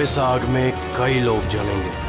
इस आग में कई लोग जलेंगे।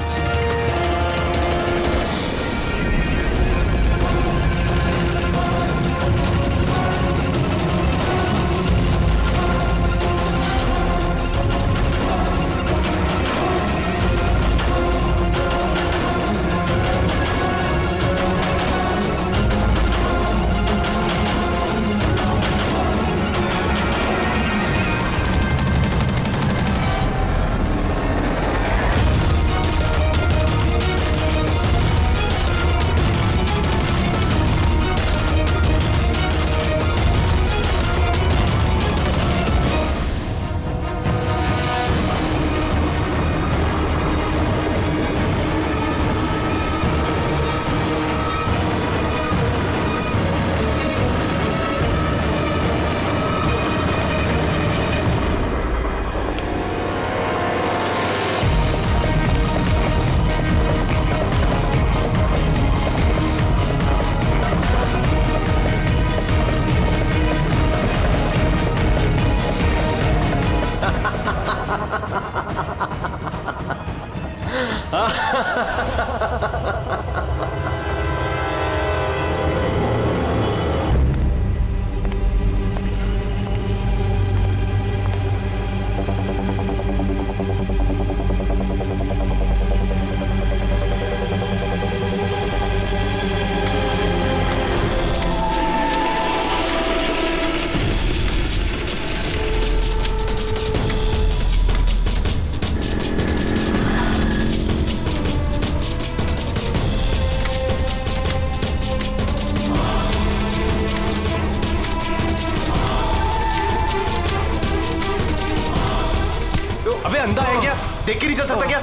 अंधा है क्या? देख के नहीं चल सकता क्या?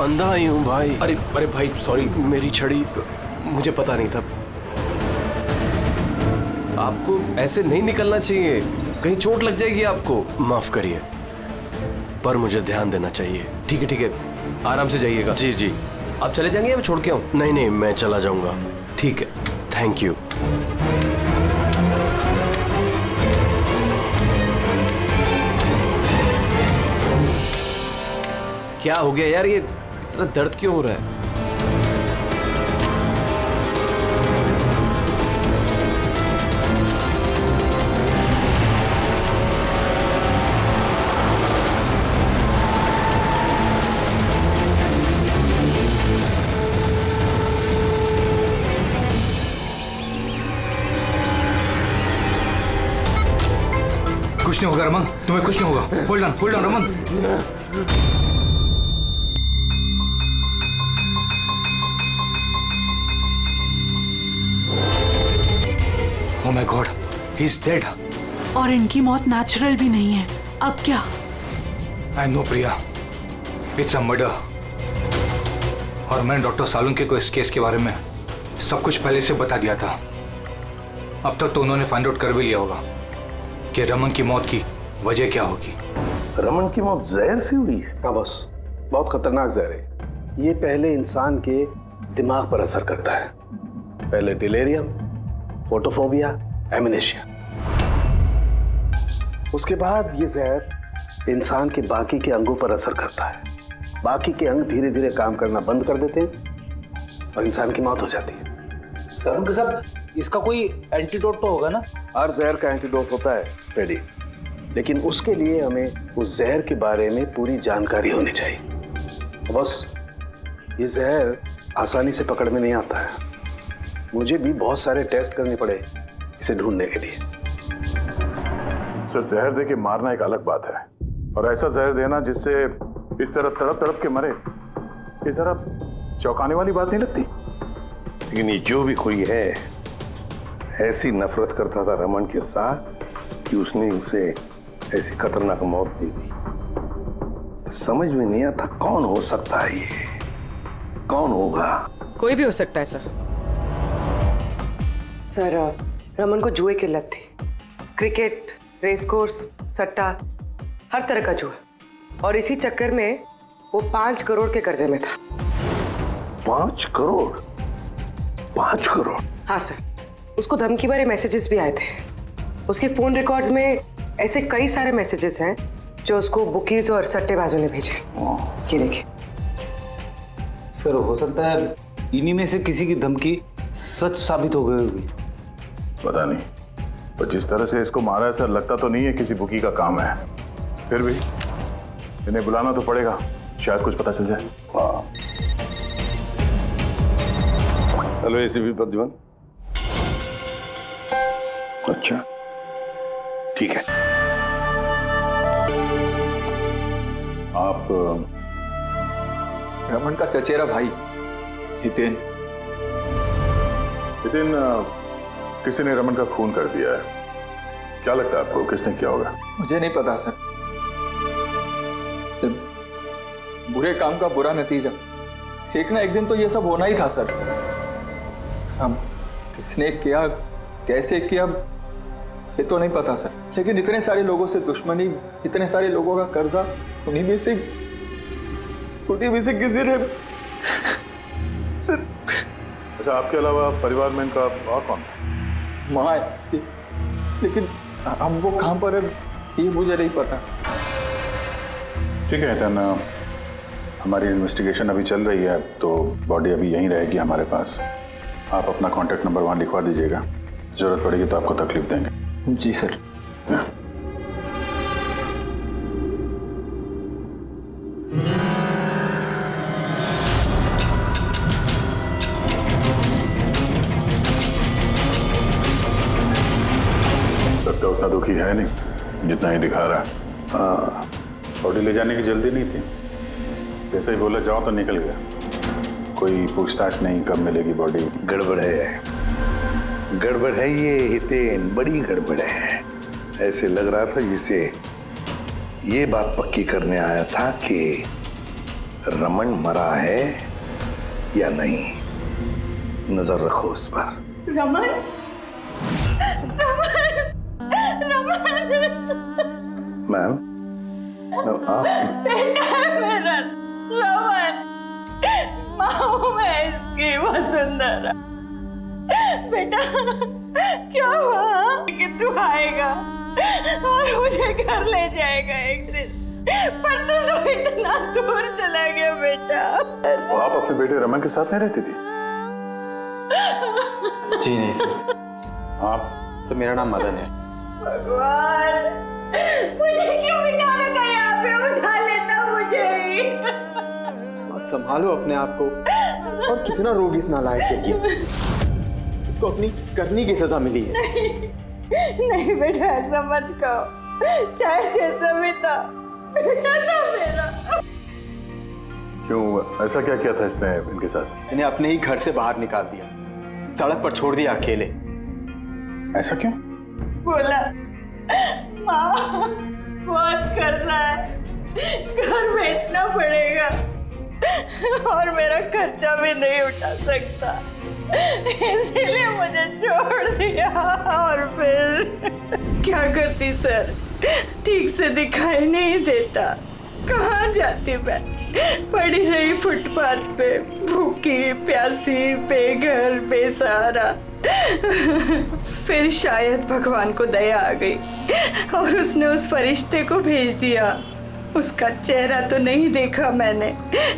अंधा ही हूँ भाई। अरे भाई सॉरी, मेरी छड़ी मुझे पता नहीं था। आपको ऐसे नहीं निकलना चाहिए, कहीं चोट लग जाएगी आपको। माफ करिए, पर मुझे ध्यान देना चाहिए। ठीक है, आराम से जाइएगा। जी जी। आप चले जाएंगे या मैं छोड़ के आऊँ? नहीं, मैं चला जाऊंगा। ठीक है, थैंक यू। क्या हो गया यार, ये इतना दर्द क्यों हो रहा है? कुछ नहीं होगा रमन, तुम्हें कुछ नहीं होगा। Hold on Raman. Oh my God, he's dead. और इनकी मौत नेचुरल भी नहीं है। अब क्या? I know Priya, it's a murder. और मैंने डॉक्टर सालुंके को इस केस के बारे में सब कुछ पहले से बता दिया था। अब तक तो उन्होंने फाइंड आउट कर भी लिया होगा कि रमन की मौत की वजह क्या होगी। रमन की मौत जहर से हुई है? हाँ बस, बहुत खतरनाक जहर है। ये पहले इंसान के दिमाग पर असर करता है। पहले डिलेरियम, फोटोफोबिया, एमनेशिया। उसके बाद ये जहर इंसान के बाकी के अंगों पर असर करता है। बाकी के अंग धीरे धीरे काम करना बंद कर देते हैं और इंसान की मौत हो जाती है। सर साहब, इसका कोई एंटीडोट तो होगा ना? हर जहर का एंटीडोट होता है फ्रेडी, लेकिन उसके लिए हमें उस जहर के बारे में पूरी जानकारी होनी चाहिए। बस ये जहर आसानी से पकड़ में नहीं आता है। मुझे भी बहुत सारे टेस्ट करने पड़े इसे ढूंढने के लिए। सर, जहर दे के मारना एक अलग बात है, और ऐसा जहर देना जिससे इस तरह तड़प तड़प के मरे, ये जरा चौंकाने वाली बात नहीं लगती? लेकिन ये जो भी कोई है, ऐसी नफरत करता था रमन के साथ कि उसने उसे ऐसी खतरनाक मौत दे दी। समझ में नहीं आता कौन हो सकता है ये, कौन होगा? कोई भी हो सकता है सर, रमन को जुए की लत थी। क्रिकेट, रेस कोर्स, सट्टा, हर तरह का जुआ। और इसी चक्कर में वो 5 करोड़ के कर्जे में था। 5 करोड़? 5 करोड़? हाँ सर, उसको धमकी भरे मैसेजेस भी आए थे। उसके फोन रिकॉर्ड्स में ऐसे कई सारे मैसेजेस हैं जो उसको बुकीज और सट्टेबाजों ने भेजे। ये देखिए। सर हो सकता है इन्हीं में से किसी की धमकी सच साबित हो गई होगी। पता नहीं, पर जिस तरह से इसको मारा है सर, लगता तो नहीं है किसी बुकी का काम है। फिर भी इन्हें बुलाना तो पड़ेगा, शायद कुछ पता चल जाए। हाँ। Hello ACP Pradyuman. अच्छा ठीक है। आप रमन का चचेरा भाई हितेन। हितेन, किसी ने रमन का खून कर दिया है। क्या लगता है आपको किसने किया होगा? मुझे नहीं पता सर। बुरे काम का बुरा नतीजा, एक ना एक दिन तो ये सब होना ही था सर। हम किसने किया, कैसे किया, ये तो नहीं पता सर। लेकिन इतने सारे लोगों से दुश्मनी, इतने सारे लोगों का कर्जा, उन्हीं में से किसी ने सर। अच्छा, आपके अलावा परिवार में इनका और कौन? माँ है इसकी, लेकिन अब वो कहाँ पर है ये मुझे नहीं पता। ठीक है हितेन, हमारी इन्वेस्टिगेशन अभी चल रही है, तो बॉडी अभी यहीं रहेगी हमारे पास। आप अपना कॉन्टैक्ट नंबर वहाँ लिखवा दीजिएगा, जरूरत पड़ेगी तो आपको तकलीफ देंगे। जी सर। लगता उतना दुखी है नहीं जितना ही दिखा रहा है। हाँ, बॉडी ले जाने की जल्दी नहीं थी, जैसे ही बोला जाओ तो निकल गया। कोई पूछताछ नहीं कब मिलेगी बॉडी। गड़बड़ है, गड़बड़ है ये हितेन, बड़ी गड़बड़ है। ऐसे लग रहा था जिसे ये बात पक्की करने आया था कि रमन मरा है या नहीं। नजर रखो उस पर। रमन, मैम, आप बेटा मेरा रमन, माँ मैं इसकी वसुंधरा। बेटा क्या हुआ कि तू आएगा और मुझे घर ले जाएगा एक दिन, पर तू तो इतना दूर चला गया बेटा। तो आप अपने बेटे रमन के साथ नहीं रहती थी? जी नहीं सर। आप? सर मेरा नाम मदन है। भगवान, मुझे क्यों बिठा रखा यहाँ पे? उठा लेता मुझे ही। संभालो अपने आप को। और कितना रोग इस नालायक के लिए, इसको अपनी करनी की सजा मिली है। नहीं बेटा, ऐसा मत कहो। चाहे जैसा भी था, बेटा था मेरा। क्यों, ऐसा क्या किया था इसने इनके साथ? इन्हें अपने ही घर से बाहर निकाल दिया, सड़क पर छोड़ दिया अकेले। ऐसा क्यों? बोला माँ बहुत कर्जा है, घर बेचना पड़ेगा और मेरा खर्चा भी नहीं उठा सकता, इसीलिए मुझे छोड़ दिया। और फिर क्या करती सर, ठीक से दिखाई नहीं देता, कहाँ जाती मैं? पड़ी रही फुटपाथ पे, भूखी प्यासी, बेघर बेसहारा। फिर शायद भगवान को दया आ गई और उसने उस फरिश्ते को भेज दिया। उसका चेहरा तो नहीं देखा मैंने,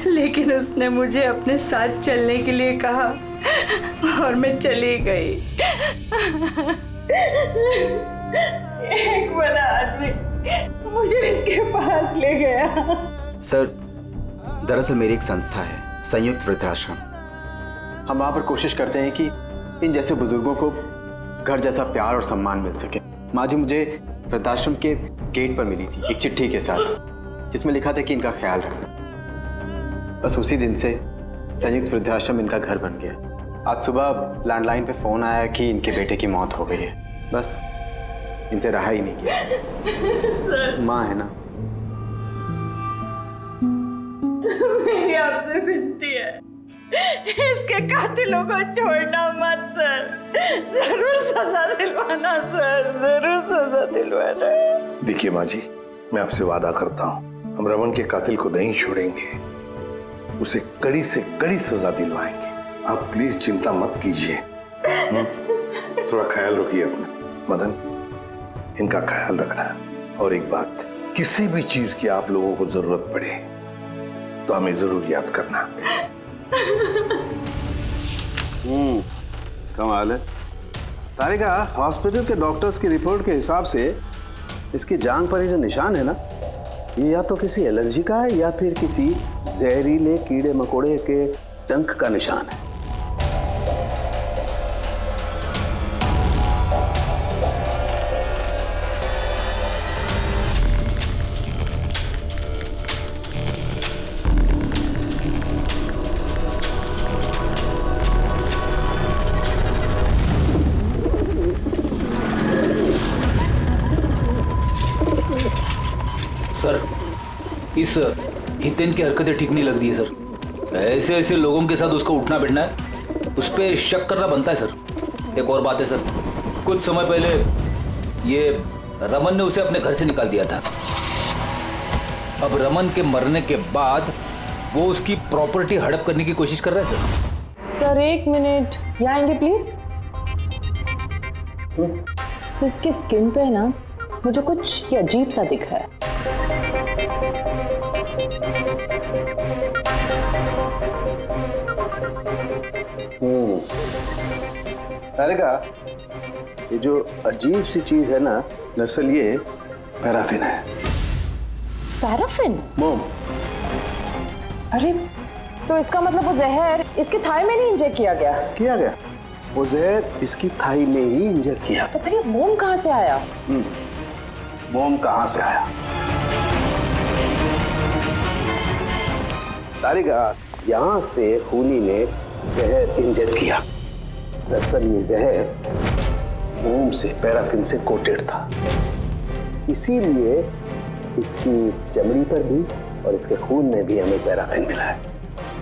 लेकिन उसने मुझे अपने साथ चलने के लिए कहा और मैं चली गई। एक बड़ा आदमी मुझे इसके पास ले गया। सर, दरअसल मेरी एक संस्था है, संयुक्त वृद्धाश्रम। हम वहाँ पर कोशिश करते हैं कि इन जैसे बुजुर्गों को घर जैसा प्यार और सम्मान मिल सके। माँ जी मुझे वृद्धाश्रम के गेट पर मिली थी एक चिट्ठी के साथ, जिसमें लिखा था कि इनका ख्याल रखना। बस उसी दिन से संयुक्त वृद्धाश्रम इनका घर बन गया। आज सुबह लैंडलाइन पे फोन आया कि इनके बेटे की मौत हो गई है। बस इनसे रहा ही नहीं किया। माँ है ना। मेरी आपसे विनती है, इसके कातिलों को छोड़ना मत सर, जरूर सजा दिलवाना सर, जरूर सजा दिलवाना। देखिए माँ जी, मैं आपसे वादा करता हूँ हम रमन के कातिल को नहीं छोड़ेंगे, उसे कड़ी से कड़ी सजा दिलवाएंगे। आप प्लीज चिंता मत कीजिए। थोड़ा ख्याल रखिए अपना। मदन, इनका ख्याल रखना। और एक बात, किसी भी चीज की आप लोगों को जरूरत पड़े तो हमें जरूर याद करना। कमाल है। तारिका, हॉस्पिटल के डॉक्टर्स की रिपोर्ट के हिसाब से इसकी जांघ पर ये जो निशान है ना, ये या तो किसी एलर्जी का है या फिर किसी जहरीले कीड़े मकोड़े के डंक का निशान है। सर, इस हितेन की हरकतें ठीक नहीं लग रही है सर। ऐसे ऐसे लोगों के साथ उसका उठना बैठना है, उस पर शक करना बनता है सर। एक और बात है सर, कुछ समय पहले ये रमन ने उसे अपने घर से निकाल दिया था। अब रमन के मरने के बाद वो उसकी प्रॉपर्टी हड़प करने की कोशिश कर रहा है सर। सर एक मिनट, यहाँ आएंगे प्लीज। सर इसके स्किन पे ना मुझे कुछ ये अजीब सा दिख रहा है। तारिका, ये जो अजीब सी चीज है ना, दरअसल ये पैराफिन है। पैराफिन? मोम। अरे तो इसका मतलब वो जहर इसके थाई में नहीं इंजेक्ट किया गया? किया गया। वो जहर इसकी थाई में ही इंजेक्ट किया। तो फिर ये मोम कहाँ से आया? मोम कहाँ से आया? तारिका, यहाँ से खूनी ने जहर इंजेक्ट किया। दरअसल ये जहर मोम से, पैराफिन से कोटेड था, इसीलिए इसकी इस चमड़ी पर भी और इसके खून में भी हमें पैराफिन मिला है।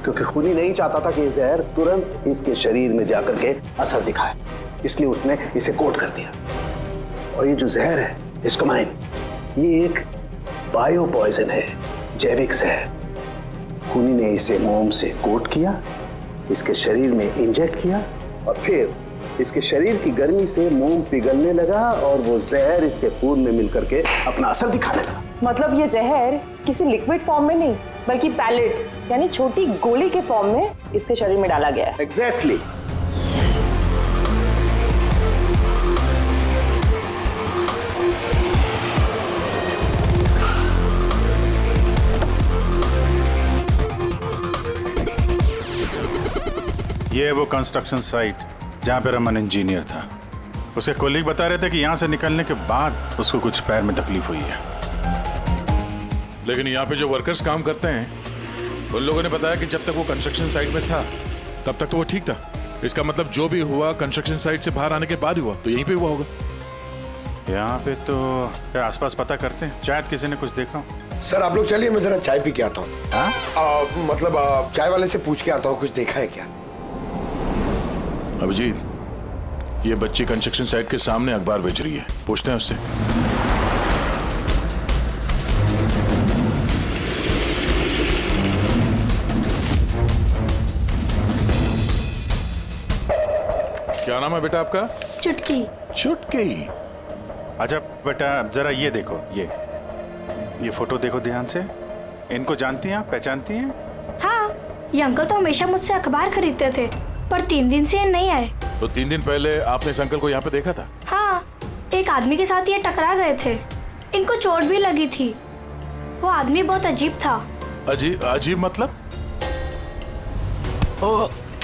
क्योंकि खूनी नहीं चाहता था कि ये जहर तुरंत इसके शरीर में जाकर के असर दिखाए, इसलिए उसने इसे कोट कर दिया। और ये जो जहर है एस्कोमाइन, ये एक बायो पॉइजन है, जैविक जहर। खूनी ने इसे मोम से कोट किया, इसके शरीर में इंजेक्ट किया और फिर इसके शरीर की गर्मी से मोम पिघलने लगा और वो जहर इसके खून में मिलकर के अपना असर दिखाने लगा। मतलब ये जहर किसी लिक्विड फॉर्म में नहीं बल्कि पैलेट यानी छोटी गोली के फॉर्म में इसके शरीर में डाला गया है। एग्जैक्टली। ये है वो कंस्ट्रक्शन साइट जहाँ पे रमन इंजीनियर था। उसके कोलीग बता रहे थे कि यहाँ से निकलने के बाद उसको कुछ पैर में तकलीफ हुई है। लेकिन यहाँ पे जो वर्कर्स काम करते हैं उन लोगों ने बताया कि जब तक वो कंस्ट्रक्शन साइट में था तब तक तो वो ठीक था। इसका मतलब जो भी हुआ कंस्ट्रक्शन साइट से बाहर आने के बाद हुआ, तो यहीं पे हुआ होगा। यहाँ पे तो आसपास पता करते हैं, शायद किसी ने कुछ देखा। सर आप लोग चलिए, मैं जरा चाय पी के आता हूँ। मतलब चाय वाले से पूछ के आता हूँ, कुछ देखा है क्या? अभिजीत, ये बच्ची कंस्ट्रक्शन साइट के सामने अखबार बेच रही है, पूछते हैं उससे। क्या नाम है बेटा आपका? चुटकी। चुटकी। अच्छा बेटा जरा ये देखो, ये फोटो देखो ध्यान से। इनको जानती हैं आप, पहचानती हैं? हाँ, ये अंकल तो हमेशा मुझसे अखबार खरीदते थे, पर 3 दिन से ये नहीं आए। तो 3 दिन पहले आपने इस अंकल को यहाँ पे देखा था? हाँ, एक आदमी के साथ ये टकरा गए थे, इनको चोट भी लगी थी। वो आदमी बहुत अजीब था। अजीब मतलब? ओ,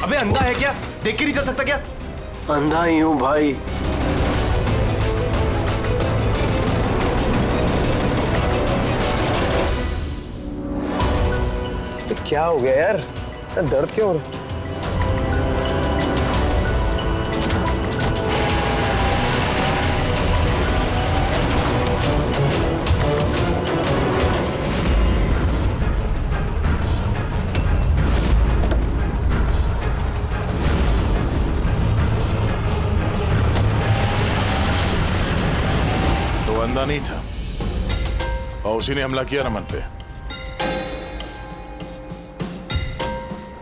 अबे अंधा है क्या? देख के नहीं चल सकता क्या? अंधा ही हूँ भाई। क्या हो गया यार? दर्द क्यों हो रहा है? तो अंधा नहीं था और उसी ने हमला किया रमन पे।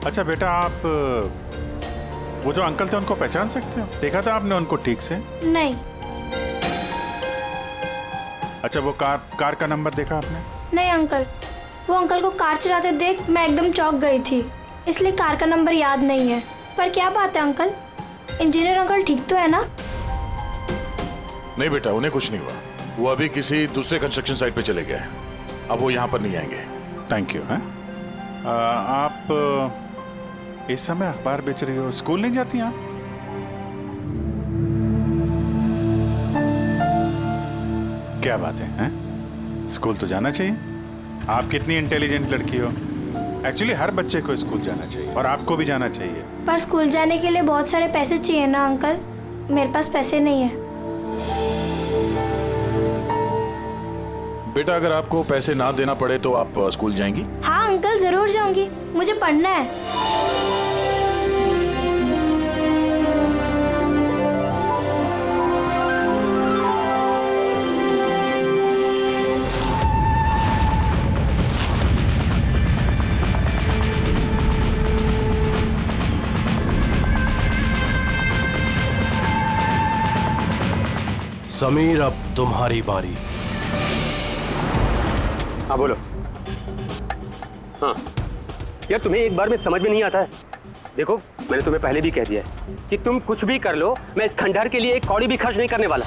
अच्छा बेटा, आप वो जो अंकल थे उनको पहचान सकते हो? देखा था आपने उनको ठीक से? नहीं। अच्छा, वो कार का नंबर देखा आपने? नहीं अंकल, वो अंकल को कार चलाते देख मैं एकदम चौंक गई थी, इसलिए कार का नंबर याद नहीं है। पर क्या बात है अंकल, इंजीनियर अंकल ठीक तो है ना? नहीं बेटा, उन्हें कुछ नहीं हुआ। वो अभी किसी दूसरे कंस्ट्रक्शन साइट पे चले गए, अब वो यहाँ पर नहीं आएंगे। Thank you. आप इस समय अखबार बेच रही हो, स्कूल नहीं जाती आप? क्या बात है, हैं? स्कूल तो जाना चाहिए। आप कितनी इंटेलिजेंट लड़की हो। एक्चुअली हर बच्चे को स्कूल जाना चाहिए और आपको भी जाना चाहिए। पर स्कूल जाने के लिए बहुत सारे पैसे चाहिए ना अंकल, मेरे पास पैसे नहीं है। बेटा, अगर आपको पैसे ना देना पड़े तो आप स्कूल जाएंगी? हाँ अंकल, जरूर जाऊंगी, मुझे पढ़ना है। समीर, अब तुम्हारी बारी। हाँ बोलो। हाँ यार, तुम्हें एक बार में समझ में नहीं आता है। देखो, मैंने तुम्हें पहले भी कह दिया है कि तुम कुछ भी कर लो, मैं इस खंडहर के लिए एक कौड़ी भी खर्च नहीं करने वाला।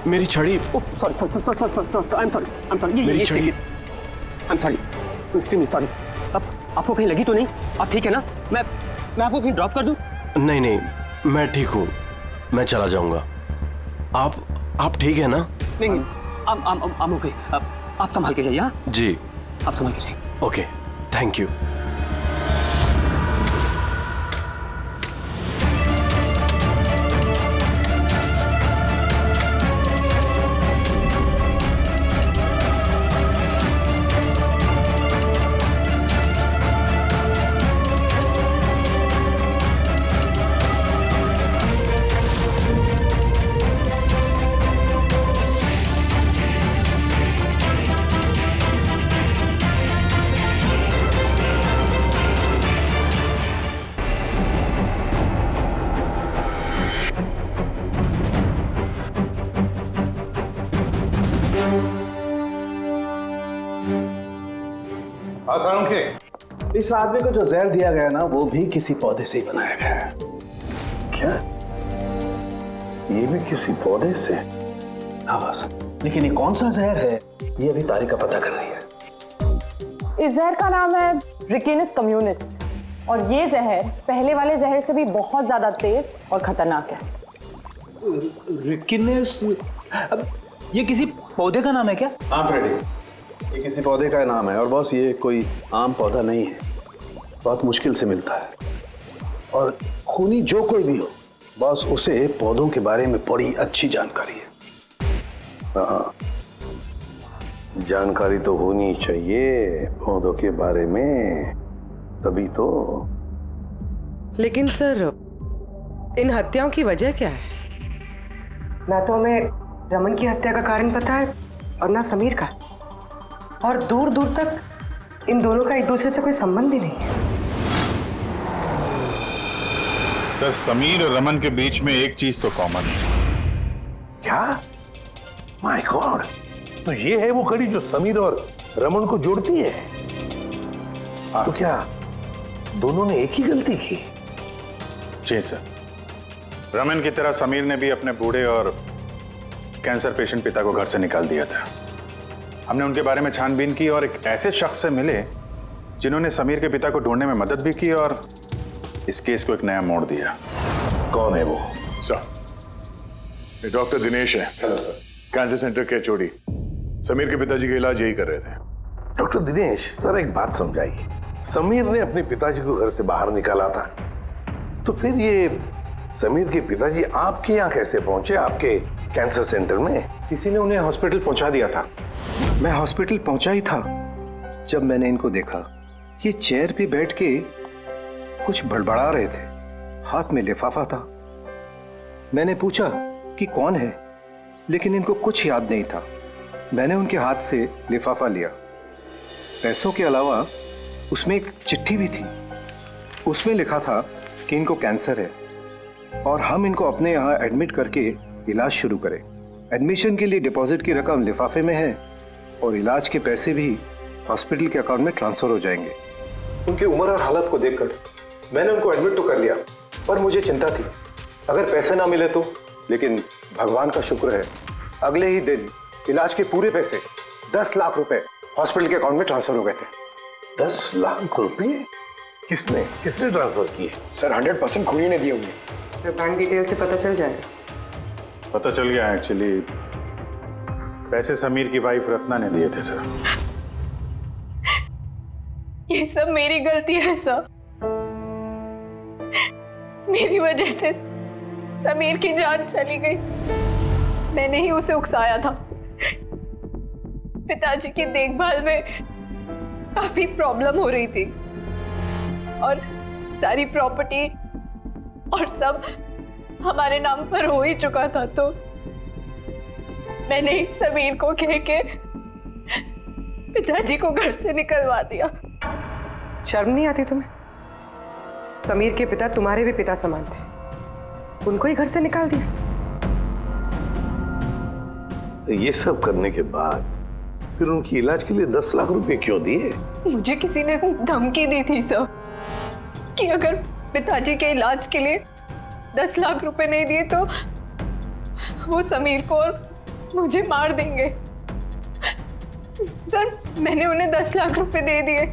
मेरी छड़ी। मेरी छड़ी। सॉरी। अब आपको कहीं लगी तो नहीं? आप ठीक है ना? मैं आपको कहीं ड्रॉप कर दूं? नहीं नहीं, मैं ठीक हूँ, मैं चला जाऊंगा। आप ठीक है ना? नहीं, I'm okay। आप संभाल के जाइए। हाँ जी, आप संभाल के जाइए। Okay, thank you. इस आदमी को जो जहर दिया गया ना, वो भी किसी पौधे से ही बनाया गया है। क्या? ये भी किसी पौधे से? हाँ बस, लेकिन ये कौन सा जहर है, ये अभी तारिका पता कर रही है। इस जहर का नाम है रिकिनस कम्युनिस, और ये जहर पहले वाले जहर से भी बहुत ज्यादा तेज और खतरनाक है। रिकिनस? ये किसी पौधे का नाम है क्या? हाँ फ्रेडी, ये किसी पौधे का नाम है, और बॉस ये कोई आम पौधा नहीं है, बहुत मुश्किल से मिलता है। और खूनी जो कोई भी हो बॉस, उसे पौधों के बारे में बड़ी अच्छी जानकारी है। हाँ, जानकारी तो होनी चाहिए पौधों के बारे में, तभी तो। लेकिन सर, इन हत्याओं की वजह क्या है? ना तो हमें रमन की हत्या का कारण पता है और ना समीर का, और दूर दूर तक इन दोनों का एक दूसरे से कोई संबंध ही नहीं है। सर, समीर और रमन के बीच में एक चीज तो कॉमन है। क्या? माय गॉड, तो ये है वो कड़ी जो समीर और रमन को जोड़ती है। तो क्या दोनों ने एक ही गलती की? जी सर, रमन की तरह समीर ने भी अपने बूढ़े और कैंसर पेशेंट पिता को घर से निकाल दिया था। हमने उनके बारे में छानबीन की और एक ऐसे शख्स से मिले जिन्होंने समीर के पिता को ढूंढने में मदद भी की और इस केस को एक नया मोड़ दिया। कौन है वो? सर, ये डॉक्टर दिनेश है। Hello sir. कैंसर सेंटर के चोड़ी। समीर के पिताजी का इलाज यही कर रहे थे। डॉक्टर दिनेश, जरा एक बात समझाइए। समीर ने अपने पिताजी को घर से बाहर निकाला था, तो फिर ये समीर के पिताजी आपके यहाँ कैसे पहुंचे, आपके कैंसर सेंटर में? किसी ने उन्हें हॉस्पिटल पहुंचा दिया था। मैं हॉस्पिटल पहुंचा ही था जब मैंने इनको देखा। ये चेयर पे बैठ के कुछ बड़बड़ा रहे थे, हाथ में लिफाफा था। मैंने पूछा कि कौन है, लेकिन इनको कुछ याद नहीं था। मैंने उनके हाथ से लिफाफा लिया। पैसों के अलावा उसमें एक चिट्ठी भी थी। उसमें लिखा था कि इनको कैंसर है और हम इनको अपने यहाँ एडमिट करके इलाज शुरू करें। एडमिशन के लिए डिपॉजिट की रकम लिफाफे में है और इलाज के पैसे भी हॉस्पिटल के अकाउंट में ट्रांसफर हो जाएंगे। उनकी उम्र और हालत को देखकर मैंने उनको एडमिट तो कर लिया, पर मुझे चिंता थी अगर पैसे ना मिले तो। लेकिन भगवान का शुक्र है, अगले ही दिन इलाज के पूरे पैसे 10 लाख रुपए हॉस्पिटल के अकाउंट में ट्रांसफर हो गए थे। 10 लाख रुपए? किसने ट्रांसफर किए? सर 100% खूनी ने दिए होंगे। सर बैंक डिटेल से पता चल जाएगा। पता चल गया एक्चुअली, पैसे समीर की वाइफ रत्ना ने दिए थे सर। ये सब मेरी गलती है सर। मेरी वजह से समीर की जान चली गई। मैंने ही उसे उकसाया था। पिताजी की देखभाल में काफी प्रॉब्लम हो रही थी और सारी प्रॉपर्टी और सब हमारे नाम पर हो ही चुका था, तो मैंने समीर को कह के पिताजी को घर से निकलवा दिया। शर्म नहीं आती तुम्हें? समीर के पिता तुम्हारे भी पिता समान थे, उनको ही घर से निकाल दिया। ये सब करने के बाद फिर उनकी इलाज के लिए 10 लाख रुपए क्यों दिए? मुझे किसी ने धमकी दी थी सर कि अगर पिताजी के इलाज के लिए 10 लाख रुपए नहीं दिए तो वो समीर को और मुझे मार देंगे। सर मैंने उन्हें 10 लाख रुपए दे दिए,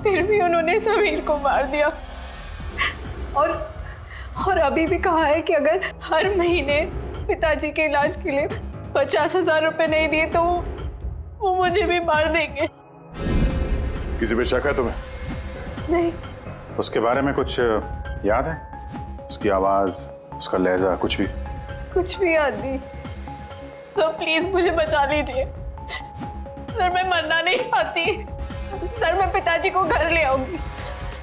फिर भी उन्होंने समीर को मार दिया। और अभी भी कहा है कि अगर हर महीने पिताजी के इलाज के लिए 50,000 रुपए नहीं दिए तो वो मुझे भी मार देंगे। किसी पे शक है तुम्हें? नहीं। उसके बारे में कुछ याद है? उसकी आवाज, उसका लहजा, कुछ भी? कुछ भी याद नहीं। सर प्लीज मुझे बचा लीजिए। सर मैं मरना नहीं चाहती। सर मैं पिताजी को घर ले आऊंगी,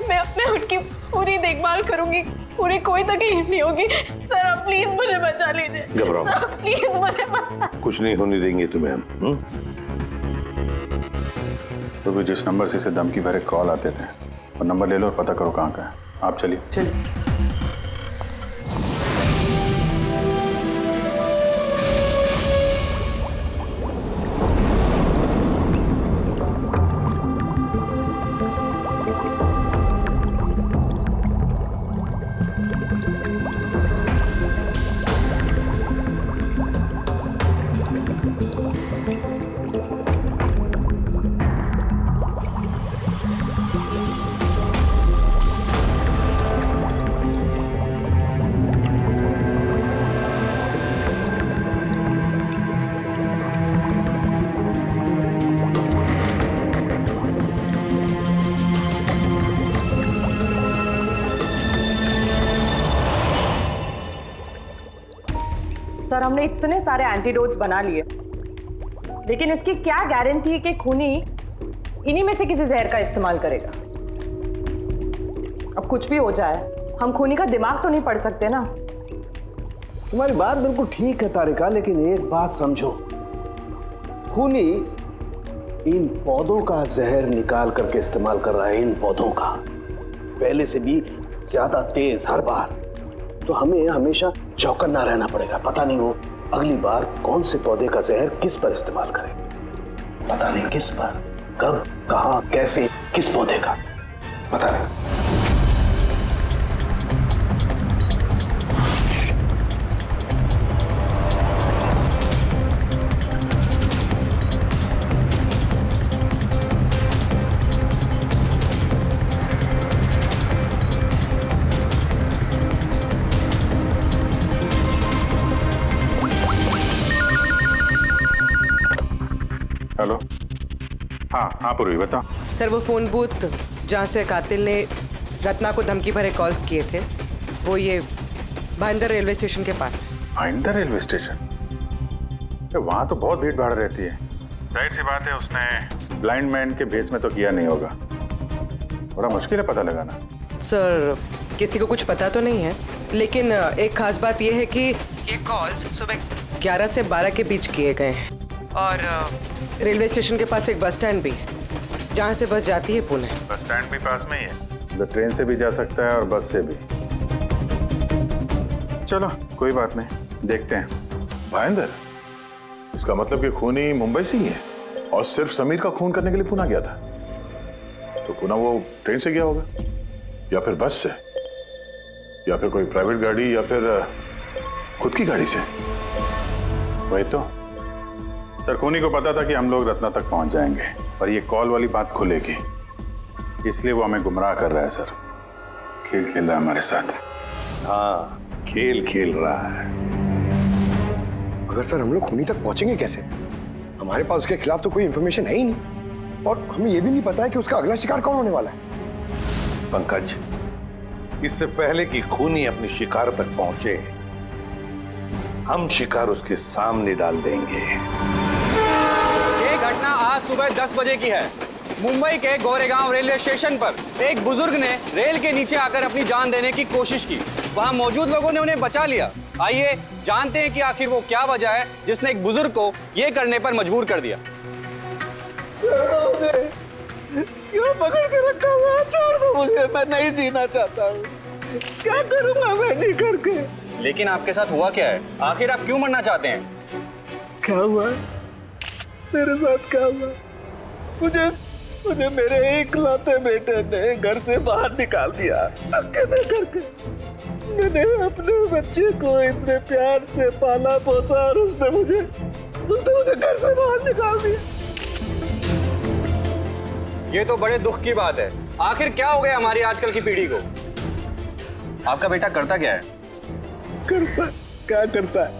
मैं उनकी पूरी देखभाल करूंगी, पूरी कोई तकलीफ नहीं होगी। सर आप प्लीज मुझे बचा लीजिए। घबराओ सर प्लीज मुझे बचा। कुछ नहीं होने देंगे तुम्हें हम। तो भी जिस नंबर से इसे धमकी भरे कॉल आते थे, और नंबर ले लो और पता करो कहाँ का है। आप चलिए। सर हमने इतने सारे एंटीडोट्स बना लिए, लेकिन इसकी क्या गारंटी है कि खूनी इन्हीं में से किसी जहर का इस्तेमाल करेगा? अब कुछ भी हो जाए, हम खूनी का दिमाग तो नहीं पढ़ सकते ना। तुम्हारी बात बिल्कुल ठीक है तारिका, लेकिन एक बात समझो, खूनी इन पौधों का जहर निकाल करके इस्तेमाल कर रहा है। इन पौधों का पहले से भी ज्यादा तेज हर बार। तो हमें हमेशा चौकन्ना रहना पड़ेगा। पता नहीं वो अगली बार कौन से पौधे का जहर किस पर इस्तेमाल करे। पता नहीं किस पर, कब, कहां, कैसे, किस पौधे का, पता नहीं। हेलो। हाँ पूर्वी बताओ। सर वो फोन बूथ जहाँ से कातिल ने रत्ना को धमकी भरे कॉल्स किए थे, वो ये भाईंदर रेलवे स्टेशन के पास है। Bhayandar railway station? वहां तो बहुत भीड़ भाड़ रहती है। जाहिर सी बात है उसने ब्लाइंड मैन के भेस में तो किया नहीं होगा। बड़ा मुश्किल है पता लगाना। सर किसी को कुछ पता तो नहीं है, लेकिन एक खास बात यह है कि ये कॉल्स सुबह 11 से 12 के बीच किए गए हैं और रेलवे स्टेशन के पास एक बस स्टैंड भी है जहाँ से बस जाती है पुणे। बस स्टैंड भी पास में ही है, तो ट्रेन से भी जा सकता है और बस से भी। चलो कोई बात नहीं, देखते हैं। भाईंदर, इसका मतलब कि खूनी मुंबई से ही है और सिर्फ समीर का खून करने के लिए पुणे गया था। तो पुणे वो ट्रेन से गया होगा या फिर बस से या फिर कोई प्राइवेट गाड़ी या फिर खुद की गाड़ी से। वही तो सर, खूनी को पता था कि हम लोग रत्ना तक पहुंच जाएंगे और ये कॉल वाली बात खुलेगी, इसलिए वो हमें गुमराह कर रहा है सर। खेल खेल रहा है हमारे साथ। हाँ, खेल खेल रहा है। मगर सर हम लोग खूनी तक पहुंचेंगे कैसे? हमारे पास उसके खिलाफ तो कोई इंफॉर्मेशन है ही नहीं और हमें यह भी नहीं पता है कि उसका अगला शिकार कौन होने वाला है। पंकज, इससे पहले कि खूनी अपनी शिकार तक पहुंचे, हम शिकार उसके सामने डाल देंगे। ये घटना आज सुबह 10 बजे की है। मुंबई के गोरेगांव रेलवे स्टेशन पर एक बुजुर्ग ने रेल के नीचे आकर अपनी जान देने की कोशिश की। वहां मौजूद लोगों ने उन्हें बचा लिया। आइए जानते हैं कि आखिर वो क्या वजह है जिसने एक बुजुर्ग को ये करने पर मजबूर कर दिया। क्यों पकड़ के रखा हुआ है? छोड़ दो मुझे, मैं नहीं जीना चाहता हूँ। क्या करूंगा मैं जी करके? लेकिन आपके साथ हुआ क्या है? आखिर आप क्यों मरना चाहते हैं? क्या हुआ? मेरे साथ क्या हुआ? मुझे मेरे इकलौते बेटे ने घर से बाहर निकाल दिया, अकेले करके। मैंने अपने बच्चे को इतने प्यार से पाला पोसा और उसने मुझे घर से बाहर निकाल दिया। ये तो बड़े दुख की बात है। आखिर क्या हो गया हमारी आजकल की पीढ़ी को? आपका बेटा करता क्या है? क्या करता है?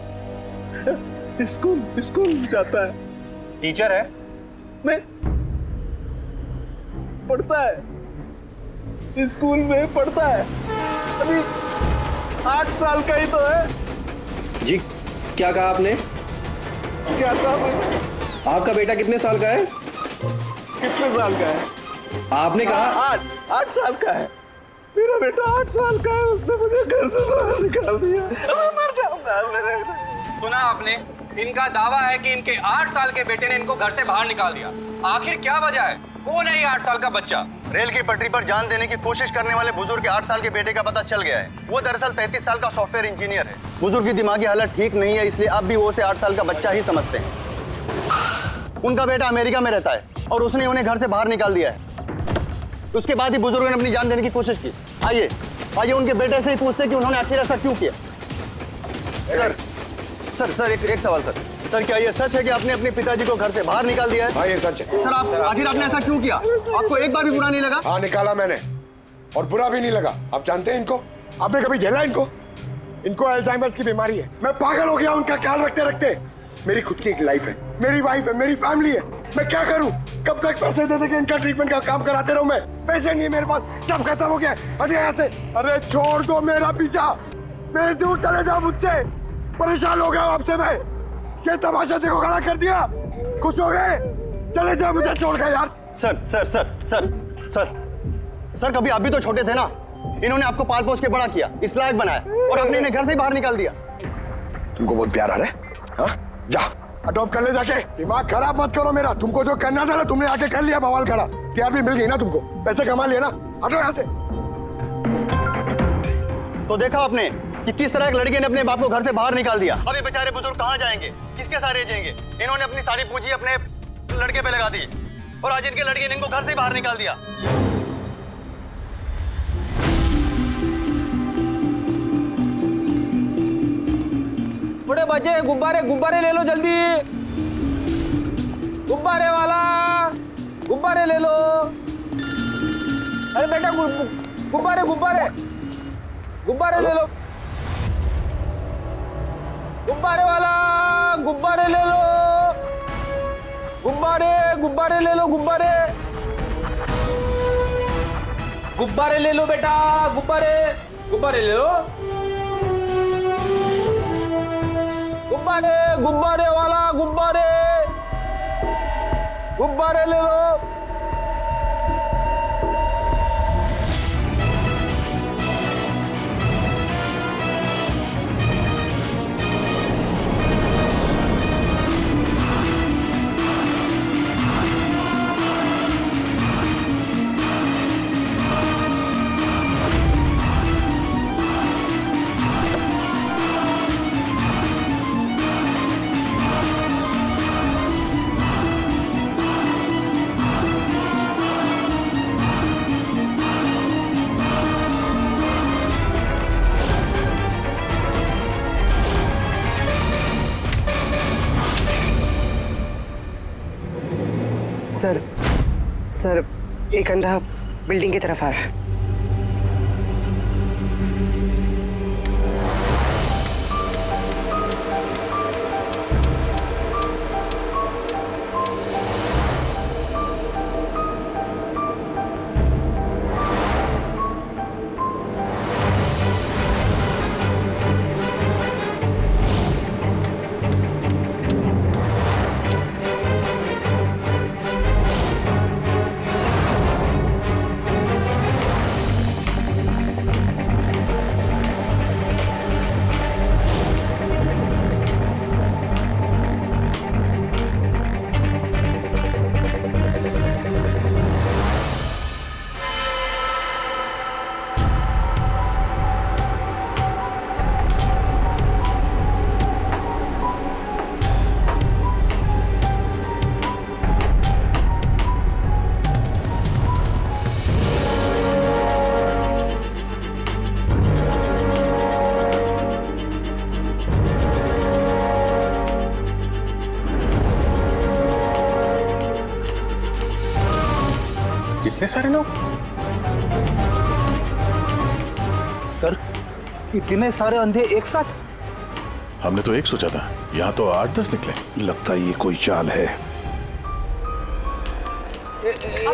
स्कूल जाता है। टीचर है? नहीं, पढ़ता है, स्कूल में पढ़ता है। अभी 8 साल का ही तो है। जी क्या कहा आपने? क्या कहा मैंने? आपका बेटा कितने साल का है? कितने साल का है? आपने कहा 8 साल का है। मेरा बेटा 8 साल का है, उसने मुझे घर से बाहर निकाल दिया। मैं मर जाऊंगा। सुना आपने? इनका दावा है कि इनके 8 साल के बेटे ने इनको घर से बाहर निकाल दिया। आखिर क्या वजह है? कौन है ये 8 साल का बच्चा? रेल की पटरी पर जान देने की कोशिश करने वाले बुजुर्ग के 8 साल के बेटे का पता चल गया है। वो दरअसल 33 साल का सॉफ्टवेयर इंजीनियर है। बुजुर्ग की दिमागी हालत ठीक नहीं है, इसलिए अब भी वो उसे 8 साल का बच्चा ही समझते हैं। उनका बेटा अमेरिका में रहता है और उसने उन्हें घर से बाहर निकाल दिया है। उसके बाद ही बुजुर्गों ने अपनी जान देने की कोशिश की। आइए उनके बेटे से ही पूछते कि उन्होंने आखिर ऐसा क्यों किया। सर एक सवाल सर, क्या ये सच है कि आपने अपने पिताजी को घर से बाहर निकाल दिया है? हाँ ये सच है। सर आखिर आपने ऐसा क्यों किया? आपको एक बार भी बुरा नहीं लगा? हाँ निकाला मैंने और बुरा भी नहीं लगा। आप जानते हैं इनको? आपने कभी झेला इनको? इनको अल्जाइमर्स की बीमारी है। मैं पागल हो गया उनका ख्याल रखते रखते। मेरी खुद की एक लाइफ है, मेरी वाइफ है, मेरी फैमिली है। मैं क्या करूं? कब तक पैसे दे के इनका ट्रीटमेंट का काम कराते रहूं? मैं पैसे नहीं है मेरे पास, सब खत्म हो गया। अरे यहाँ से, अरे छोड़ दो मेरा पीछा, मेरे दूर चले जाओ मुझसे। परेशान हो गया आपसे मैं। ये तमाशा देखो खड़ा कर दिया। खुश हो गए? चले जाओ मुझे छोड़ के यार। सर कभी आप भी तो छोटे थे ना। इन्होंने आपको पाल पोस के बड़ा किया, इस लायक बनाया और आपने इन्हें घर से ही बाहर निकाल दिया। तुमको बहुत प्यार आ रहा है? हाँ जा अडॉप्ट कर ले जाके। दिमाग खराब मत करो मेरा। तुमको जो करना था ना तुमने आके कर लिया बवाल खड़ा। प्यार भी मिल गई ना तुमको, पैसे कमा लिए ना। हटो यहाँ से। तो देखा आपने कि किस तरह एक लड़के ने अपने बाप को घर से बाहर निकाल दिया। अब ये बेचारे बुजुर्ग कहाँ जाएंगे, किसके साथ रह जाएंगे? इन्होंने अपनी सारी पूंजी अपने लड़के पे लगा दी और आज इनके लड़के ने इनको घर से ही बाहर निकाल दिया। बड़े बच्चे गुब्बारे ले लो जल्दी। गुब्बारे वाला गुब्बारे ले लो। अरे बेटा गुब्बारे ले लो। गुब्बारे वाला गुब्बारे ले लो। गुब्बारे ले लो। गुब्बारे ले लो बेटा। गुब्बारे ले लो, गुब्बारे, गुब्बारे वाला, गुब्बारे, गुब्बारे ले लो। सर एक अंधा बिल्डिंग की तरफ आ रहा है। इतने सारे लोग? सर, इतने सारे अंधे एक साथ? हमने तो एक सोचा था, यहाँ तो 8-10 निकले। लगता है ये कोई चाल है। आप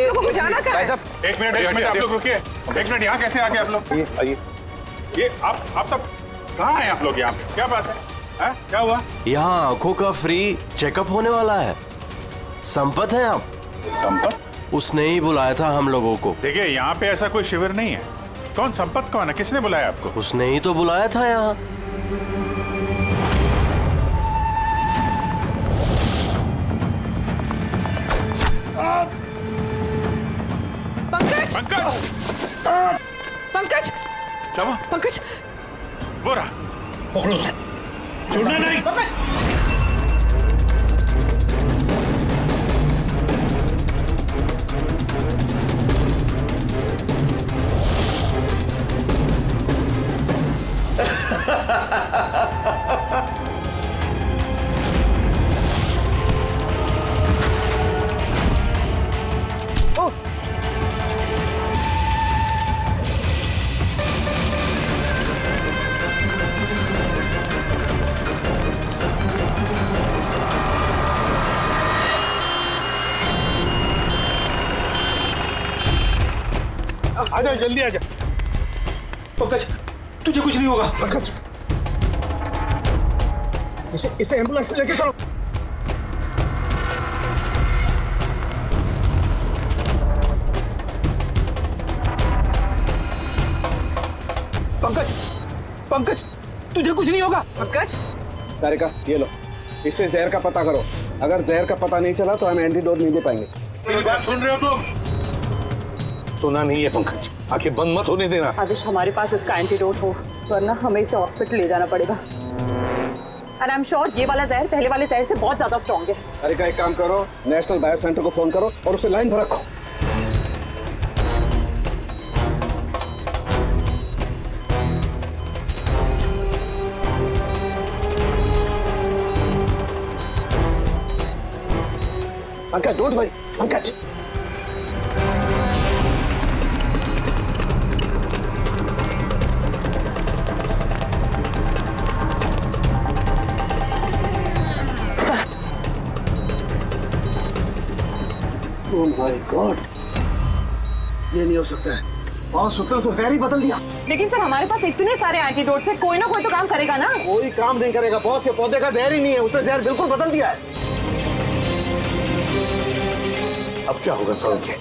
लोगों को जाना कहाँ है? एक मिनट आप लोग रुकिए। एक मिनट, यहाँ कैसे आ गए आप लोग? आइए। ये आप सब कहाँ हैं आप लोग? यहाँ क्या बात है? क्या हुआ? यहाँ आंखों का फ्री चेकअप होने वाला है। संपत है आप? संपत? उसने ही बुलाया था हम लोगों को। देखिए, यहाँ पे ऐसा कोई शिविर नहीं है। कौन संपत कौन है? किसने बुलाया आपको? उसने ही तो बुलाया था यहाँ। पंकज! पंकज! क्या हुआ? पंकज! वो रहा। पकड़ो उसे। छोड़ना नहीं। आजा, जल्दी आजा। पंकज, तुझे कुछ नहीं होगा। पंकज, इसे एम्बुलेंस में लेके चलो। पंकज, पंकज, तुझे कुछ नहीं होगा। पंकज, तारिका, ये लो, इससे जहर का पता करो। अगर जहर का पता नहीं चला तो हम एंटीडोट नहीं दे पाएंगे। मेरी बात सुन रहे हो तुम? सुना नहीं है पंकज, आंखें बंद मत होने देना। आदेश, हमारे पास इसका एंटीडोट हो, वरना हमें इसे हॉस्पिटल ले जाना पड़ेगा। एंड आई एम श्योर ये वाला जहर पहले वाले जहर से बहुत ज्यादा स्ट्रॉन्ग है। तारिका, एक काम करो, नेशनल बायो सेंटर को फोन करो और उसे लाइन पर रखो। Pankaj, don't worry, Pankaj. Oh my God, ये नहीं हो सकता है। और सूत्र तो जहर ही बदल दिया। लेकिन सर हमारे पास इतने सारे एंटीडोट्स है, कोई ना कोई तो काम करेगा ना। कोई काम नहीं करेगा बॉस, ये पौधे का जहर ही नहीं है, उसने जहर बिल्कुल बदल दिया है। अब क्या होगा सारुण के?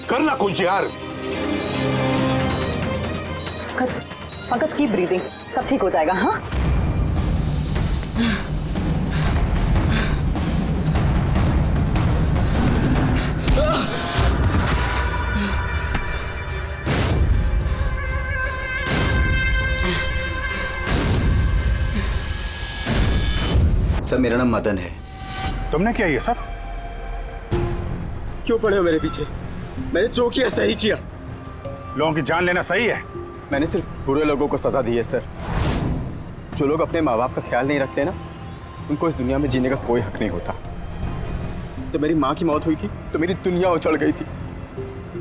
करना कुछ यार। पंकज की ब्रीदिंग, सब ठीक हो जाएगा। हाँ सर मेरा नाम मदन है। तुमने क्या ये सब? क्यों पड़े हो मेरे पीछे? मैंने जो किया सही किया। लोगों की जान लेना सही है? मैंने सिर्फ बुरे लोगों को सजा दी है सर। जो लोग अपने माँ बाप का ख्याल नहीं रखते ना, उनको इस दुनिया में जीने का कोई हक नहीं होता। जब मेरी माँ की मौत हुई थी तो मेरी दुनिया उछल गई थी।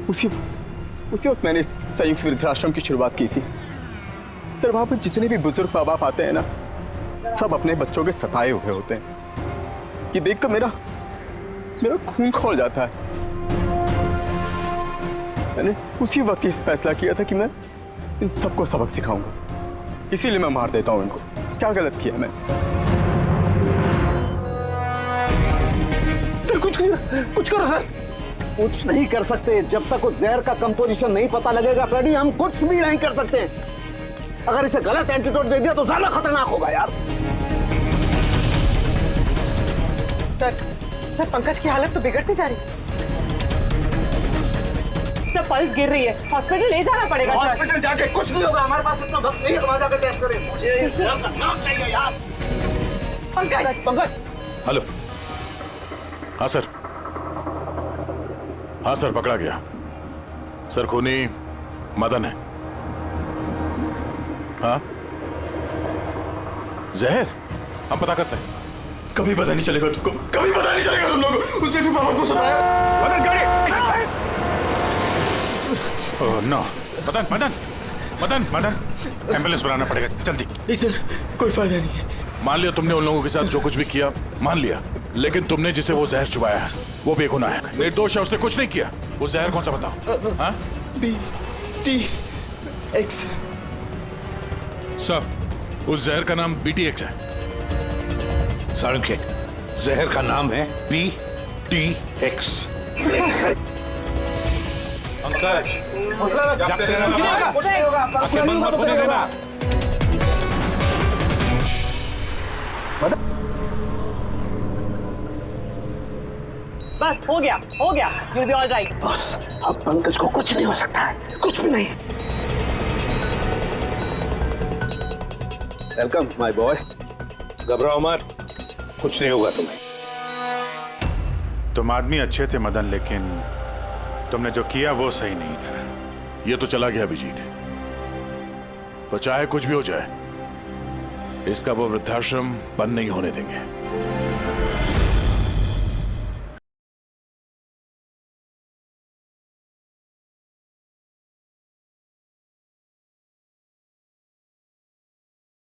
उसी वक्त मैंने इस संयुक्त वृद्धाश्रम की शुरुआत की थी। सर वहाँ पर जितने भी बुजुर्ग माँ बाप आते हैं ना, सब अपने बच्चों के सताए हुए होते हैं। ये देखकर मेरा खून खौल जाता है। मैंने उसी वक्त ये फैसला किया था कि मैं इन सबको सबक सिखाऊंगा, इसीलिए मैं मार देता हूं इनको। क्या गलत किया मैं? सर कुछ करो सर। कुछ नहीं कर सकते जब तक उस जहर का कंपोजिशन नहीं पता लगेगा फ्रेडी, हम कुछ भी नहीं कर सकते। अगर इसे गलत एंटीडोट दे दिया तो ज्यादा खतरनाक होगा यार। सर पंकज की हालत तो बिगड़ती जा रही है। सर पल्स गिर रही है, हॉस्पिटल ले जाना पड़ेगा। हॉस्पिटल जाके कुछ नहीं होगा, हमारे पास इतना वक्त नहीं है तो वहां जाकर टेस्ट करें। मुझे इस जहर का नाम चाहिए यार। पंकज। हेलो। हाँ सर। हाँ सर, पकड़ा गया। सर खूनी मदन है। हाँ जहर हम पता करते हैं। कभी पता नहीं चलेगा तुमको, कभी पता नहीं चलेगा तुम लोगों को। उसने भी पापा को सताया। मदन गाड़ी। Oh no. मदन एम्बुलेंस बनाना पड़ेगा जल्दी। नहीं सर, कोई फायदा नहीं है। मान लिया तुमने उन लोगों के साथ जो कुछ भी किया, मान लिया, लेकिन तुमने जिसे वो जहर चुबाया है वो बेगुनाह है, निर्दोष है, उसने कुछ नहीं किया। वो जहर कौन सा बताओ? हाँ? BTX। सब उस जहर का नाम BTX है। सारुण के जहर का नाम है BTX। बस हो गया you'll be all right। बस अब पंकज को कुछ नहीं हो सकता है, कुछ भी नहीं। Welcome my boy. घबराओ मत, कुछ नहीं होगा तुम्हें। तुम आदमी अच्छे थे मदन, लेकिन तुमने जो किया वो सही नहीं था। ये तो चला गया अभिजीत, पर चाहे कुछ भी हो जाए, इसका वो वृद्धाश्रम बंद नहीं होने देंगे।